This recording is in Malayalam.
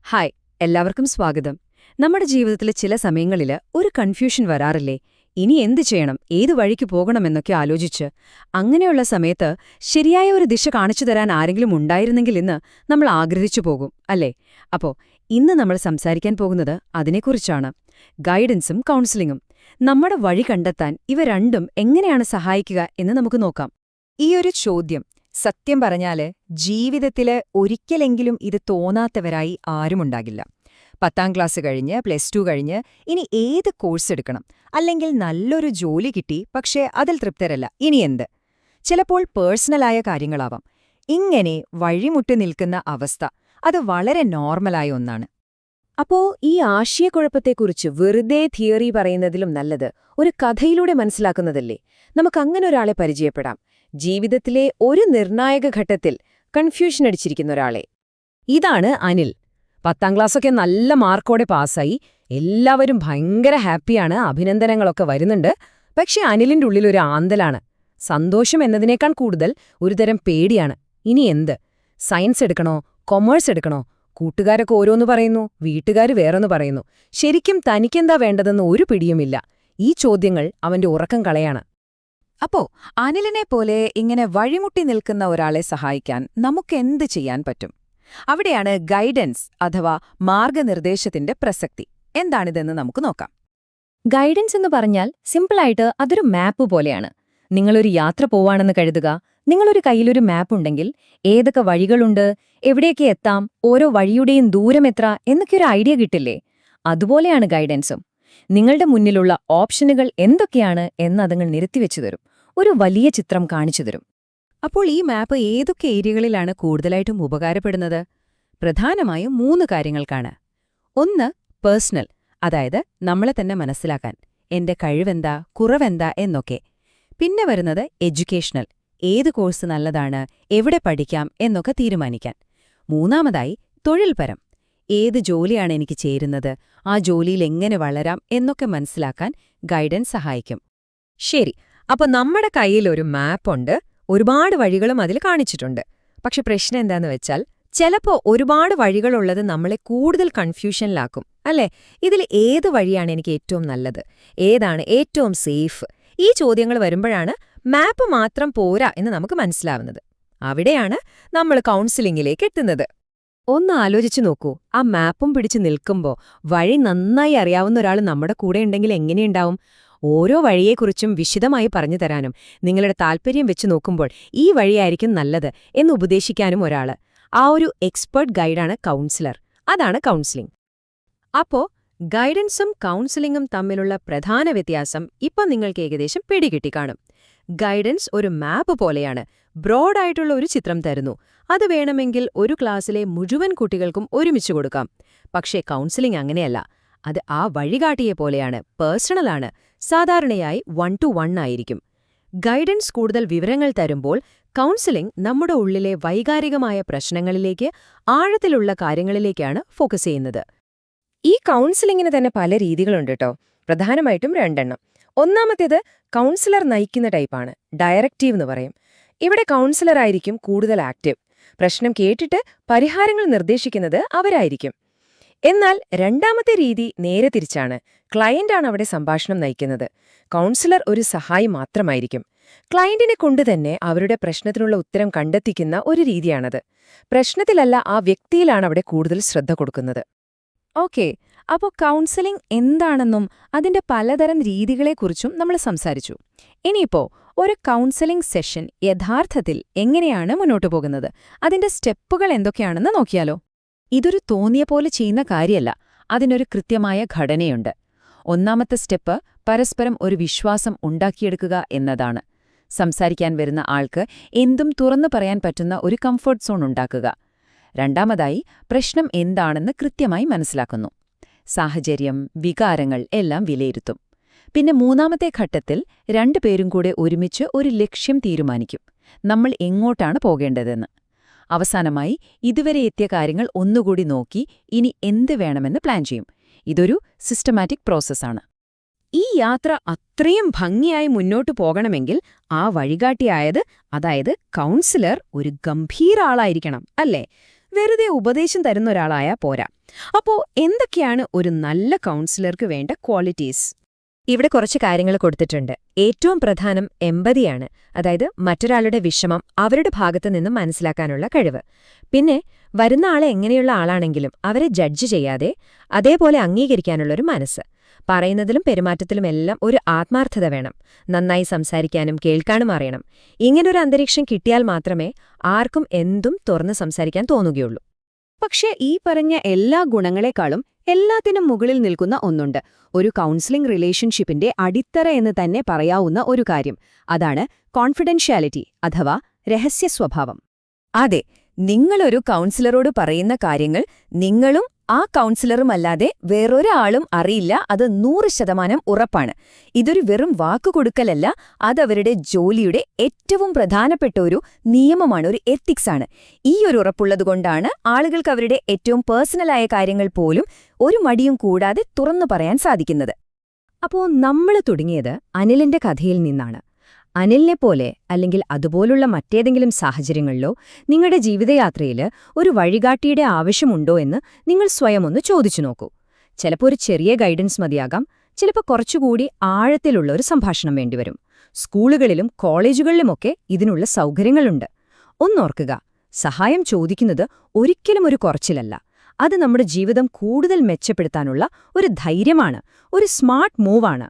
ഹായ്, എല്ലാവർക്കും സ്വാഗതം. നമ്മുടെ ജീവിതത്തിലെ ചില സമയങ്ങളിൽ ഒരു കൺഫ്യൂഷൻ വരാറില്ലേ? ഇനി എന്ത് ചെയ്യണം, ഏത് വഴിക്ക് പോകണമെന്നൊക്കെ ആലോചിച്ച്. അങ്ങനെയുള്ള സമയത്ത് ശരിയായ ഒരു ദിശ കാണിച്ചു തരാൻ ആരെങ്കിലും ഉണ്ടായിരുന്നെങ്കിൽ എന്ന് നമ്മൾ ആഗ്രഹിച്ചു പോകും, അല്ലേ? അപ്പോ ഇന്ന് നമ്മൾ സംസാരിക്കാൻ പോകുന്നത് അതിനെക്കുറിച്ചാണ്. ഗൈഡൻസും കൗൺസിലിംഗും. നമ്മുടെ വഴി കണ്ടെത്താൻ ഇവ രണ്ടും എങ്ങനെയാണ് സഹായിക്കുക എന്ന് നമുക്ക് നോക്കാം. ഈയൊരു ചോദ്യം സത്യം പറഞ്ഞാല് ജീവിതത്തില് ഒരിക്കലെങ്കിലും ഇത് തോന്നാത്തവരായി ആരുമുണ്ടാകില്ല. 10ാം ക്ലാസ് കഴിഞ്ഞ് +2 കഴിഞ്ഞ് ഇനി ഏത് കോഴ്സ് എടുക്കണം, അല്ലെങ്കിൽ നല്ലൊരു ജോലി കിട്ടി പക്ഷേ അതിൽ തൃപ്തരല്ല, ഇനി എന്ത്? ചിലപ്പോൾ പേഴ്സണലായ കാര്യങ്ങളാവാം. ഇങ്ങനെ വഴിമുട്ടി നിൽക്കുന്ന അവസ്ഥ അത് വളരെ നോർമലായ ഒന്നാണ്. അപ്പോ ഈ ആശയക്കുഴപ്പത്തെക്കുറിച്ച് വെറുതെ തിയറി പറയുന്നതിലും നല്ലത് ഒരു കഥയിലൂടെ മനസ്സിലാക്കുന്നതല്ലേ? നമുക്കങ്ങനെ ഒരാളെ പരിചയപ്പെടാം. ജീവിതത്തിലെ ഒരു നിർണായക ഘട്ടത്തിൽ കൺഫ്യൂഷൻ അടിച്ചിരിക്കുന്ന ഒരാളെ. ഇതാണ് അനിൽ. 10ാം ക്ലാസ്സൊക്കെ നല്ല മാർക്കോടെ പാസ്സായി. എല്ലാവരും ഭയങ്കര ഹാപ്പിയാണ്, അഭിനന്ദനങ്ങളൊക്കെ വരുന്നുണ്ട്. പക്ഷെ അനിലിന്റെ ഉള്ളിലൊരു ആന്തലാണ്. സന്തോഷം എന്നതിനേക്കാൾ കൂടുതൽ ഒരുതരം പേടിയാണ്. ഇനി എന്ത്? സയൻസ് എടുക്കണോ, കൊമേഴ്സ് എടുക്കണോ? കൂട്ടുകാരൊക്കെ ഓരോന്ന് പറയുന്നു, വീട്ടുകാർ വേറൊന്ന് പറയുന്നു. ശരിക്കും തനിക്കെന്താ വേണ്ടതെന്ന് ഒരു പിടിയുമില്ല. ഈ ചോദ്യങ്ങൾ അവന്റെ ഉറക്കം കളയാണ്. അപ്പോ അനിലിനെ പോലെ ഇങ്ങനെ വഴിമുട്ടി നിൽക്കുന്ന ഒരാളെ സഹായിക്കാൻ നമുക്കെന്ത് ചെയ്യാൻ പറ്റും? അവിടെയാണ് ഗൈഡൻസ് അഥവാ മാർഗനിർദ്ദേശത്തിന്റെ പ്രസക്തി. എന്താണിതെന്ന് നമുക്ക് നോക്കാം. ഗൈഡൻസ് എന്ന് പറഞ്ഞാൽ സിമ്പിളായിട്ട് അതൊരു മാപ്പ് പോലെയാണ്. നിങ്ങളൊരു യാത്ര പോവാണെന്ന് കരുതുക. നിങ്ങളൊരു കയ്യിലൊരു മാപ്പുണ്ടെങ്കിൽ ഏതൊക്കെ വഴികളുണ്ട്, എവിടേക്ക് എത്താം, ഓരോ വഴിയുടെയും ദൂരം എത്ര എന്നൊക്കെ ഒരു ഐഡിയ കിട്ടില്ലേ? അതുപോലെയാണ് ഗൈഡൻസും. നിങ്ങളുടെ മുന്നിലുള്ള ഓപ്ഷനുകൾ എന്തൊക്കെയാണ് എന്നതങ്ങൾ നിരത്തിവെച്ചു തരും. ഒരു വലിയ ചിത്രം കാണിച്ചു തരും. അപ്പോൾ ഈ മാപ്പ് ഏതൊക്കെ ഏരിയകളിലാണ് കൂടുതലായിട്ടും ഉപകാരപ്പെടുന്നത്? പ്രധാനമായും 3 കാര്യങ്ങൾക്കാണ്. ഒന്ന്, പേഴ്സണൽ, അതായത് നമ്മളെ തന്നെ മനസ്സിലാക്കാൻ, എന്റെ കഴിവെന്താ, കുറവെന്താ എന്നൊക്കെ. പിന്നെ വരുന്നത് എഡ്യൂക്കേഷണൽ, ഏത് കോഴ്സ് നല്ലതാണ്, എവിടെ പഠിക്കാം എന്നൊക്കെ തീരുമാനിക്കാൻ. മൂന്നാമതായി തൊഴിൽപരം, ഏത് ജോലിയാണ് എനിക്ക് ചേരുന്നത്, ആ ജോലിയിൽ എങ്ങനെ വളരാം എന്നൊക്കെ മനസ്സിലാക്കാൻ ഗൈഡൻസ് സഹായിക്കും. ശരി, അപ്പൊ നമ്മുടെ കയ്യിലൊരു മാപ്പുണ്ട്, ഒരുപാട് വഴികളും അതിൽ കാണിച്ചിട്ടുണ്ട്. പക്ഷെ പ്രശ്നം എന്താന്ന് വെച്ചാൽ ചിലപ്പോ ഒരുപാട് വഴികളുള്ളത് നമ്മളെ കൂടുതൽ കൺഫ്യൂഷനിലാക്കും, അല്ലേ? ഇതിൽ ഏത് വഴിയാണ് എനിക്ക് ഏറ്റവും നല്ലത്, ഏതാണ് ഏറ്റവും സേഫ്? ഈ ചോദ്യങ്ങൾ വരുമ്പോഴാണ് മാപ്പ് മാത്രം പോരാ എന്ന് നമുക്ക് മനസ്സിലാവുന്നത്. അവിടെയാണ് നമ്മൾ കൗൺസിലിംഗിലേക്ക് എത്തുന്നത്. ഒന്ന് ആലോചിച്ചു നോക്കൂ, ആ മാപ്പും പിടിച്ചു നിൽക്കുമ്പോൾ വഴി നന്നായി അറിയാവുന്ന ഒരാൾ നമ്മുടെ കൂടെ ഉണ്ടെങ്കിൽ എങ്ങനെയുണ്ടാവും? ഓരോ വഴിയെക്കുറിച്ചും വിശദമായി പറഞ്ഞു തരാനും നിങ്ങളുടെ താൽപ്പര്യം വെച്ച് നോക്കുമ്പോൾ ഈ വഴിയായിരിക്കും നല്ലത് എന്ന് ഉപദേശിക്കാനും ഒരാള്. ആ ഒരു എക്സ്പെർട്ട് ഗൈഡാണ് കൗൺസിലർ. അതാണ് കൗൺസിലിംഗ്. അപ്പോ ഗൈഡൻസും കൗൺസിലിംഗും തമ്മിലുള്ള പ്രധാന വ്യത്യാസം ഇപ്പം നിങ്ങൾക്ക് ഏകദേശം പിടികിട്ടിക്കാണും. ഗൈഡൻസ് ഒരു മാപ്പ് പോലെയാണ്, ബ്രോഡായിട്ടുള്ള ഒരു ചിത്രം തരുന്നു. അത് വേണമെങ്കിൽ ഒരു ക്ലാസ്സിലെ മുഴുവൻ കുട്ടികൾക്കും ഒരുമിച്ച് കൊടുക്കാം. പക്ഷേ കൗൺസിലിംഗ് അങ്ങനെയല്ല. അത് ആ വഴികാട്ടിയെ പോലെയാണ്, പേഴ്സണലാണ്, സാധാരണയായി 1-to-1 ആയിരിക്കും. ഗൈഡൻസ് കൂടുതൽ വിവരങ്ങൾ തരുമ്പോൾ കൗൺസിലിംഗ് നമ്മുടെ ഉള്ളിലെ വൈകാരികമായ പ്രശ്നങ്ങളിലേക്ക്, ആഴത്തിലുള്ള കാര്യങ്ങളിലേക്കാണ് ഫോക്കസ് ചെയ്യുന്നത്. ഈ കൗൺസിലിംഗിന് തന്നെ പല രീതികളുണ്ട് കേട്ടോ. പ്രധാനമായിട്ടും 2 ഒന്നാമത്തേത് കൗൺസിലർ നയിക്കുന്ന ടൈപ്പാണ്, ഡയറക്റ്റീവ് എന്ന് പറയും. ഇവിടെ കൗൺസിലറായിരിക്കും കൂടുതൽ ആക്റ്റീവ്. പ്രശ്നം കേട്ടിട്ട് പരിഹാരങ്ങൾ നിർദ്ദേശിക്കുന്നത് അവരായിരിക്കും. എന്നാൽ രണ്ടാമത്തെ രീതി നേരെ തിരിച്ചാണ്. ക്ലയന്റാണ് അവിടെ സംഭാഷണം നയിക്കുന്നത്. കൗൺസിലർ ഒരു സഹായി മാത്രമായിരിക്കും. ക്ലയന്റിനെ കൊണ്ടുതന്നെ അവരുടെ പ്രശ്നത്തിനുള്ള ഉത്തരം കണ്ടെത്തിക്കുന്ന ഒരു രീതിയാണത്. പ്രശ്നത്തിലല്ല, ആ വ്യക്തിയിലാണ് അവിടെ കൂടുതൽ ശ്രദ്ധ കൊടുക്കുന്നത്. ഓക്കെ, അപ്പോൾ കൗൺസിലിംഗ് എന്താണെന്നും അതിന്റെ പലതരം രീതികളെക്കുറിച്ചും നമ്മൾ സംസാരിച്ചു. ഇനിയിപ്പോ ഒരു കൗൺസിലിംഗ് സെഷൻ യഥാർത്ഥത്തിൽ എങ്ങനെയാണ് മുന്നോട്ടു പോകുന്നത്, അതിന്റെ സ്റ്റെപ്പുകൾ എന്തൊക്കെയാണെന്ന് നോക്കിയാലോ? ഇതൊരു തോന്നിയ പോലെ ചെയ്യുന്ന കാര്യമല്ല, അതിനൊരു കൃത്യമായ ഘടനയുണ്ട്. ഒന്നാമത്തെ സ്റ്റെപ്പ് പരസ്പരം ഒരു വിശ്വാസം ഉണ്ടാക്കിയെടുക്കുക എന്നതാണ്. സംസാരിക്കാൻ വരുന്ന ആൾക്ക് എന്തും തുറന്നു പറയാൻ പറ്റുന്ന ഒരു കംഫർട്ട് സോൺ ഉണ്ടാക്കുക. രണ്ടാമതായി പ്രശ്നം എന്താണെന്ന് കൃത്യമായി മനസ്സിലാക്കുന്നു. സാഹചര്യം, വികാരങ്ങൾ എല്ലാം വിലയിരുത്തും. പിന്നെ മൂന്നാമത്തെ ഘട്ടത്തിൽ 2 പേരും കൂടെ ഒരുമിച്ച് ഒരു ലക്ഷ്യം തീരുമാനിക്കും, നമ്മൾ എങ്ങോട്ടാണ് പോകേണ്ടതെന്ന്. അവസാനമായി ഇതുവരെ എത്തിയ കാര്യങ്ങൾ ഒന്നുകൂടി നോക്കി ഇനി എന്ത് വേണമെന്ന് പ്ലാൻ ചെയ്യും. ഇതൊരു സിസ്റ്റമാറ്റിക് പ്രോസസ്സാണ്. ഈ യാത്ര അത്രയും ഭംഗിയായി മുന്നോട്ടു പോകണമെങ്കിൽ ആ വഴികാട്ടിയായത്, അതായത് കൗൺസിലർ, ഒരു ഗംഭീര ആളായിരിക്കണം, അല്ലേ? വെറുതെ ഉപദേശം തരുന്ന ഒരാളായാൽ പോരാ. അപ്പോ എന്തൊക്കെയാണ് ഒരു നല്ല കൗൺസിലർക്ക് വേണ്ട ക്വാളിറ്റീസ്? ഇവിടെ കുറച്ച് കാര്യങ്ങൾ കൊടുത്തിട്ടുണ്ട്. ഏറ്റവും പ്രധാനം എമ്പതിയാണ്, അതായത് മറ്റൊരാളുടെ വിഷമം അവരുടെ ഭാഗത്തു നിന്നും മനസ്സിലാക്കാനുള്ള കഴിവ്. പിന്നെ വരുന്ന ആളെ എങ്ങനെയുള്ള ആളാണെങ്കിലും അവരെ ജഡ്ജ് ചെയ്യാതെ അതേപോലെ അംഗീകരിക്കാനുള്ളൊരു മനസ്സ്. പറയുന്നതിലും പെരുമാറ്റത്തിലുമെല്ലാം ഒരു ആത്മാർത്ഥത വേണം. നന്നായി സംസാരിക്കാനും കേൾക്കാനും അറിയണം. ഇങ്ങനൊരു അന്തരീക്ഷം കിട്ടിയാൽ മാത്രമേ ആർക്കും എന്തും തുറന്ന് സംസാരിക്കാൻ തോന്നുകയുള്ളൂ. പക്ഷേ ഈ പറഞ്ഞ എല്ലാ ഗുണങ്ങളെക്കാളും എല്ലാത്തിനും മുകളിൽ നിൽക്കുന്ന ഒന്നുണ്ട്, ഒരു കൗൺസിലിംഗ് റിലേഷൻഷിപ്പിന്റെ അടിത്തറ എന്ന് തന്നെ പറയാവുന്ന ഒരു കാര്യം. അതാണ് കോൺഫിഡൻഷ്യാലിറ്റി അഥവാ രഹസ്യ സ്വഭാവം. അതെ, നിങ്ങളൊരു കൗൺസിലറോട് പറയുന്ന കാര്യങ്ങൾ നിങ്ങളും ആ കൗൺസിലറുമല്ലാതെ വേറൊരാളും അറിയില്ല, അത് 100% ഉറപ്പാണ്. ഇതൊരു വെറും വാക്കുകൊടുക്കലല്ല, അതവരുടെ ജോലിയുടെ ഏറ്റവും പ്രധാനപ്പെട്ട ഒരു നിയമമാണ്, ഒരു എത്തിക്സാണ്. ഈ ഒരു ഉറപ്പുള്ളതുകൊണ്ടാണ് ആളുകൾക്ക് അവരുടെ ഏറ്റവും പേഴ്സണലായ കാര്യങ്ങൾ പോലും ഒരു മടിയും കൂടാതെ തുറന്നു പറയാൻ സാധിക്കുന്നത്. അപ്പോ നമ്മൾ തുടങ്ങിയത് അനിലിന്റെ കഥയിൽ നിന്നാണ്. അനിലിനെപ്പോലെ അല്ലെങ്കിൽ അതുപോലുള്ള മറ്റേതെങ്കിലും സാഹചര്യങ്ങളിലോ നിങ്ങളുടെ ജീവിതയാത്രയിൽ ഒരു വഴികാട്ടിയുടെ ആവശ്യമുണ്ടോ എന്ന് നിങ്ങൾ സ്വയം ഒന്ന് ചോദിച്ചു നോക്കൂ. ചിലപ്പോൾ ഒരു ചെറിയ ഗൈഡൻസ് മതിയാകാം, ചിലപ്പോൾ കുറച്ചുകൂടി ആഴത്തിലുള്ള ഒരു സംഭാഷണം വേണ്ടിവരും. സ്കൂളുകളിലും കോളേജുകളിലുമൊക്കെ ഇതിനുള്ള സൗകര്യങ്ങളുണ്ട്. ഒന്നോർക്കുക, സഹായം ചോദിക്കുന്നത് ഒരിക്കലും ഒരു കുറച്ചിലല്ല. അത് നമ്മുടെ ജീവിതം കൂടുതൽ മെച്ചപ്പെടുത്താനുള്ള ഒരു ധൈര്യമാണ്, ഒരു സ്മാർട്ട് മൂവാണ്.